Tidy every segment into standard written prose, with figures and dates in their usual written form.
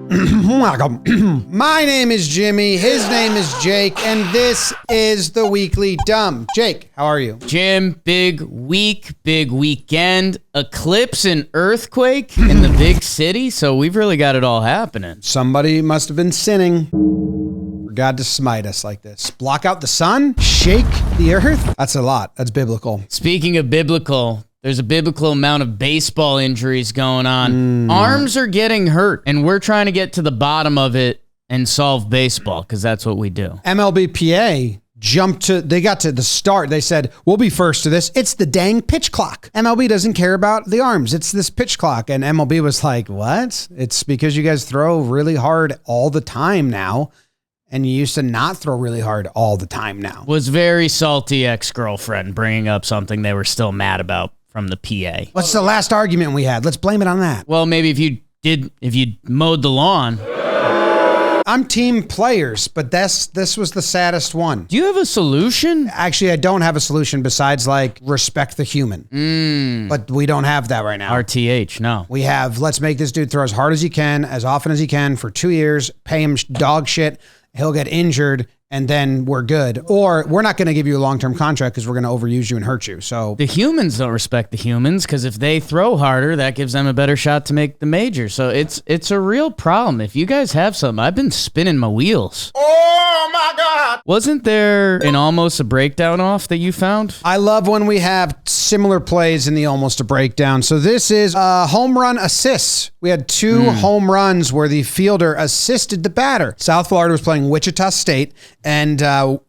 Welcome. My name is Jimmy, his name is Jake, and this is the Weekly Dumb. Jake, how are you? Jim, big week, big weekend, eclipse and earthquake in the big city, so we've really got it all happening. Somebody must have been sinning for God to smite us like this. Block out the sun? Shake the earth? That's a lot. That's biblical. Speaking of biblical, there's a biblical amount of baseball injuries going on. Arms are getting hurt, and we're trying to get to the bottom of it and solve baseball, because that's what we do. MLB PA they got to the start. They said, we'll be first to this. It's the dang pitch clock. MLB doesn't care about the arms. It's this pitch clock. And MLB was like, what? It's because you guys throw really hard all the time now. And you used to not throw really hard all the time now. Was very salty ex-girlfriend bringing up something they were still mad about from the PA. What's the last argument we had? Let's blame it on that. Well, maybe if you mowed the lawn. I'm team players, but this was the saddest one. Do you have a solution? Actually, I don't have a solution besides like respect the human. But we don't have that right now. RTH, no. We have, let's make this dude throw as hard as he can, as often as he can for 2 years, pay him dog shit. He'll get injured, and then we're good. Or we're not going to give you a long-term contract because we're going to overuse you and hurt you. So the humans don't respect the humans, because if they throw harder, that gives them a better shot to make the major. So it's a real problem. If you guys have something, I've been spinning my wheels. Oh my God! Wasn't there an almost a breakdown off that you found? I love when we have similar plays in the almost a breakdown. So this is home run assists. We had two home runs where the fielder assisted the batter. South Florida was playing Wichita State, and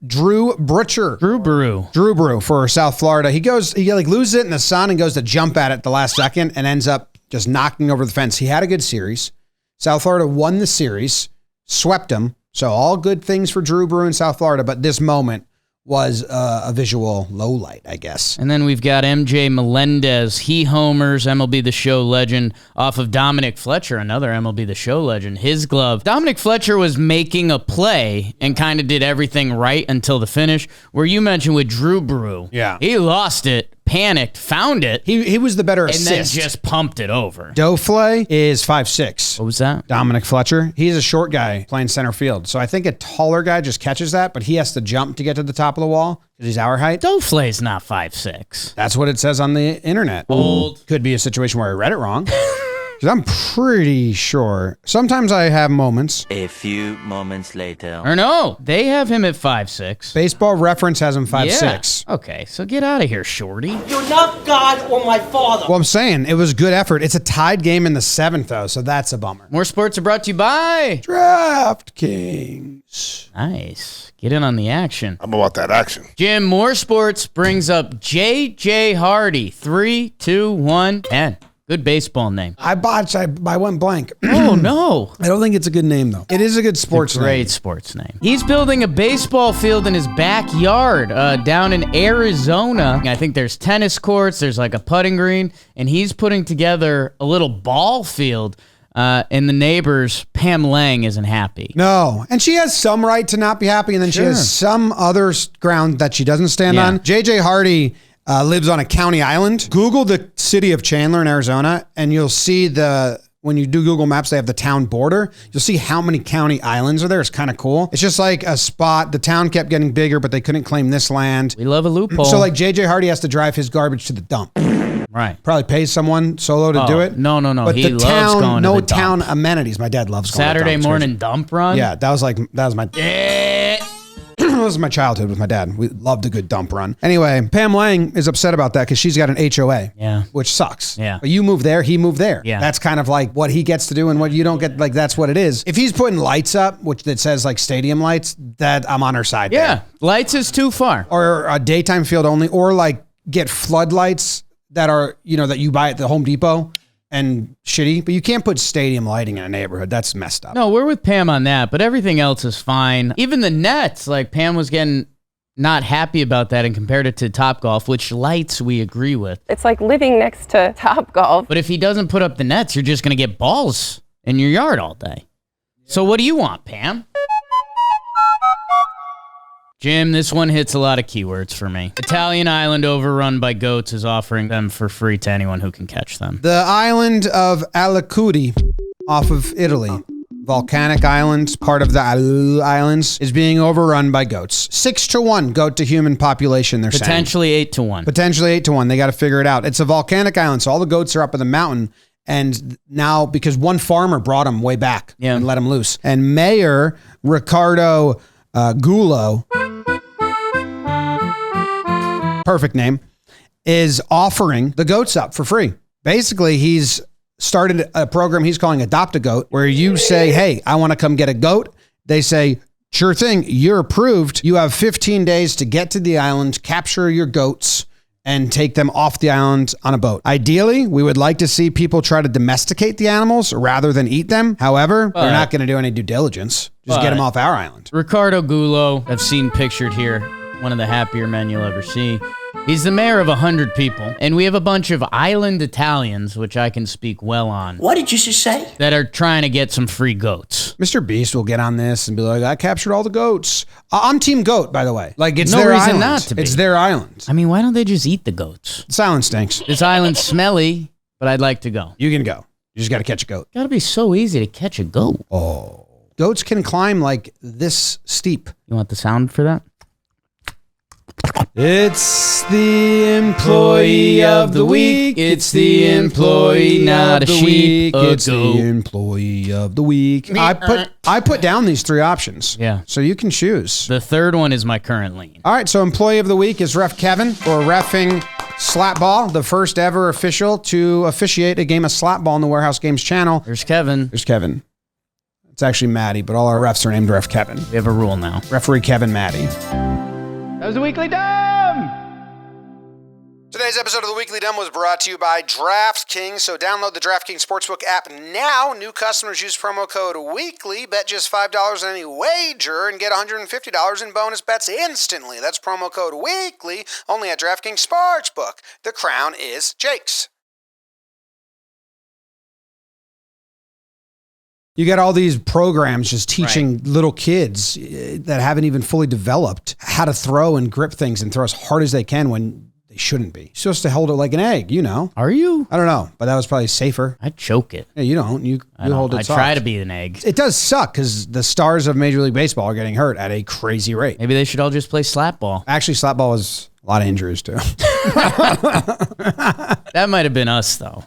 Drew Brew for South Florida. He loses it in the sun and goes to jump at it the last second and ends up just knocking over the fence. He had a good series. South Florida won the series, swept him. So all good things for Drew Brew in South Florida, but this moment was a visual low light, I guess. And then we've got MJ Melendez. He homers, MLB The Show legend, off of Dominic Fletcher, another MLB The Show legend. His glove. Dominic Fletcher was making a play and kind of did everything right until the finish, where you mentioned with Drew Brew. Yeah. He lost it, panicked, found it. He was the better assist. And then just pumped it over. Dofle is 5'6". What was that? Dominic Fletcher. He's a short guy playing center field. So I think a taller guy just catches that, but he has to jump to get to the top of the wall because he's our height. Dofle's not 5'6". That's what it says on the internet. Old. Could be a situation where I read it wrong. Because I'm pretty sure. Sometimes I have moments. A few moments later. Or no, they have him at 5'6". Baseball Reference has him 5'6". Yeah. Okay, so get out of here, shorty. You're not God or my father. Well, I'm saying it was good effort. It's a tied game in the 7th, though, so that's a bummer. More sports are brought to you by DraftKings. Nice. Get in on the action. I'm about that action. Jim, more sports brings up J.J. Hardy. 3, 2, 1, 10. Good baseball name. I botched. I went blank. Oh, no. I don't think it's a good name, though. It is a good sports name. Great sports name. He's building a baseball field in his backyard down in Arizona. I think there's tennis courts. There's like a putting green. And he's putting together a little ball field. And the neighbors, Pam Lang, isn't happy. No. And she has some right to not be happy. And then she has some other ground that she doesn't stand on. J.J. Hardy lives on a county island. Google the city of Chandler in Arizona, and you'll see when you do Google Maps, they have the town border. You'll see how many county islands are there. It's kind of cool. It's just like a spot. The town kept getting bigger, but they couldn't claim this land. We love a loophole. So like J.J. Hardy has to drive his garbage to the dump. Right. Probably pays someone solo to do it. No. But He the loves town, going to no the dump. town amenities. My dad loves going Saturday to the dump. morning dump run? Yeah, that was my... That was my childhood with my dad. We loved a good dump run. Anyway, Pam Lang is upset about that because she's got an HOA. Yeah. Which sucks. Yeah. But you move there, he moved there. Yeah. That's kind of like what he gets to do and what you don't get. Like, that's what it is. If he's putting lights up, which that says like stadium lights, that I'm on her side. Yeah. There. Lights is too far. Or a daytime field only, or like get floodlights that are, that you buy at the Home Depot and shitty, but you can't put stadium lighting in a neighborhood. That's messed up. No, we're with Pam on that, but everything else is fine. Even the nets, like Pam was getting not happy about that and compared it to Topgolf, which lights we agree with. It's like living next to Topgolf. But if he doesn't put up the nets, you're just going to get balls in your yard all day. So what do you want, Pam? Jim, this one hits a lot of keywords for me. Italian island overrun by goats is offering them for free to anyone who can catch them. The island of Alicudi off of Italy. volcanic island, part of the islands, is being overrun by goats. 6-1 goat to human population, they're saying. Potentially 8-1. Potentially 8-1. They got to figure it out. It's a volcanic island, so all the goats are up in the mountain. And now, because one farmer brought them way back and let them loose. And Mayor Ricardo Gulo, perfect name, is offering the goats up for free. Basically, he's started a program he's calling Adopt a Goat, where you say, hey, I want to come get a goat. They say, sure thing, you're approved. You have 15 days to get to the island, capture your goats, and take them off the island on a boat. Ideally, we would like to see people try to domesticate the animals rather than eat them. However, they're not going to do any due diligence. Just get them off our island. Ricardo Gulo, I've seen pictured here, one of the happier men you'll ever see. He's the mayor of 100 people, and we have a bunch of island Italians, which I can speak well on. What did you just say? That are trying to get some free goats. Mr. Beast will get on this and be like, I captured all the goats. I'm team goat, by the way. Like, it's No their reason island. not to be. It's their island. I mean, why don't they just eat the goats? This island stinks. This island's smelly, but I'd like to go. You can go. You just got to catch a goat. Gotta be so easy to catch a goat. Oh. Goats can climb like this steep. You want the sound for that? It's the employee of the week. It's the employee, not a sheep. It's the employee of the week. I put down these 3 options. Yeah. So you can choose. The third one is my current lean. All right. So employee of the week is Ref Kevin for reffing slap ball, the first ever official to officiate a game of slap ball on the Warehouse Games channel. There's Kevin. There's Kevin. It's actually Maddie, but all our refs are named Ref Kevin. We have a rule now. Referee Kevin Maddie. That was a Weekly Dumb! Today's episode of the Weekly Dumb was brought to you by DraftKings. So download the DraftKings Sportsbook app now. New customers use promo code WEEKLY. Bet just $5 on any wager and get $150 in bonus bets instantly. That's promo code WEEKLY only at DraftKings Sportsbook. The crown is Jake's. You got all these programs just teaching little kids that haven't even fully developed how to throw and grip things and throw as hard as they can when they shouldn't be. You're supposed to hold it like an egg, you know. Are you? I don't know, but that was probably safer. I'd choke it. Yeah, you don't. You hold it I soft. try to be an egg. It does suck because the stars of Major League Baseball are getting hurt at a crazy rate. Maybe they should all just play slap ball. Actually, slap ball was a lot of injuries too. That might have been us, though.